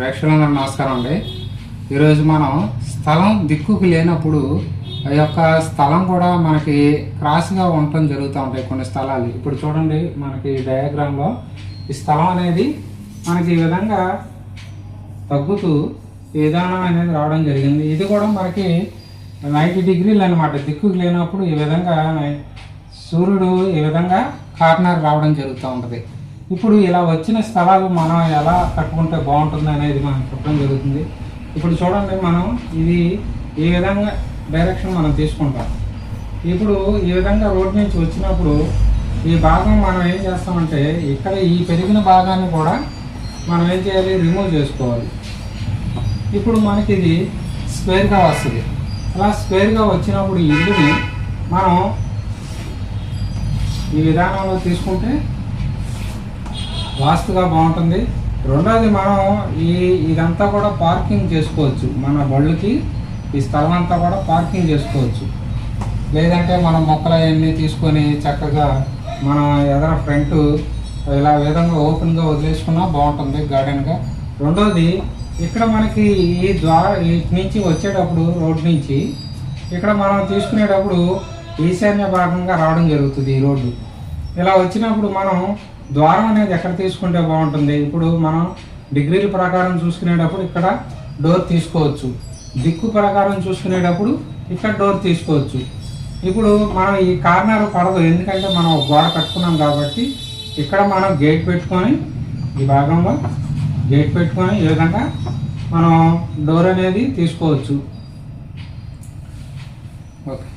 ప్రేక్షకులందరూ నమస్కారం అండి. ఈరోజు మనం స్థలం దిక్కుకు లేనప్పుడు ఆ యొక్క స్థలం కూడా మనకి క్రాస్గా ఉండటం జరుగుతూ ఉంటాయి కొన్ని స్థలాలు. ఇప్పుడు చూడండి, మనకి డయాగ్రామ్లో ఈ స్థలం అనేది మనకి ఈ విధంగా తగ్గుతూ ఈ విధానం అనేది రావడం జరిగింది. ఇది కూడా మనకి 90 డిగ్రీలు అనమాట. దిక్కుకు లేనప్పుడు ఈ విధంగా సూర్యుడు ఈ విధంగా కార్నర్ రావడం జరుగుతూ ఉంటుంది. ఇప్పుడు ఇలా వచ్చిన స్థలాలు మనం ఎలా కట్టుకుంటే బాగుంటుంది అనేది మనం చెప్పడం జరుగుతుంది. ఇప్పుడు చూడండి, మనం ఇది ఈ విధంగా డైరెక్షన్ మనం తీసుకుంటాం. ఇప్పుడు ఈ విధంగా రోడ్ నుంచి వచ్చినప్పుడు ఈ భాగం మనం ఏం చేస్తామంటే, ఇక్కడ ఈ పెరిగిన భాగాన్ని కూడా మనం ఏం చేయాలి, రిమూవ్ చేసుకోవాలి. ఇప్పుడు మనకి ఇది స్క్వేర్గా వస్తుంది. అలా స్క్వేర్గా వచ్చినప్పుడు ఈ ఇల్లుని మనం ఈ విధానంలో తీసుకుంటే వాస్తుగా బాగుంటుంది. రెండోది, మనం ఇదంతా కూడా పార్కింగ్ చేసుకోవచ్చు. మన బళ్ళకి ఈ స్థలం అంతా కూడా పార్కింగ్ చేసుకోవచ్చు. లేదంటే మనం మొక్కలు అవన్నీ తీసుకొని చక్కగా మనం ఎదర ఫ్రంట్ ఇలా విధంగా ఓపెన్గా వదిలేసుకున్నా బాగుంటుంది గార్డెన్గా. రెండోది, ఇక్కడ మనకి ఈ ద్వారా ఇటు నుంచి వచ్చేటప్పుడు రోడ్ నుంచి ఇక్కడ మనం తీసుకునేటప్పుడు ఈశాన్య భాగంగా రావడం జరుగుతుంది ఈ రోడ్డు. ఇలా వచ్చినప్పుడు మనం ద్వారం అనేది ఎక్కడ తీసుకుంటే బాగుంటుంది, ఇప్పుడు మనం డిగ్రీల ప్రకారం చూసుకునేటప్పుడు ఇక్కడ డోర్ తీసుకోవచ్చు. దిక్కు ప్రకారం చూసుకునేటప్పుడు ఇక్కడ డోర్ తీసుకోవచ్చు. ఇప్పుడు మనం ఈ కార్నర్ పడదు, ఎందుకంటే మనం గోడ కట్టుకున్నాం కాబట్టి ఇక్కడ మనం గేట్ పెట్టుకొని ఈ భాగంలో గేట్ పెట్టుకొని ఈ విధంగా మనం డోర్ అనేది తీసుకోవచ్చు. ఓకే.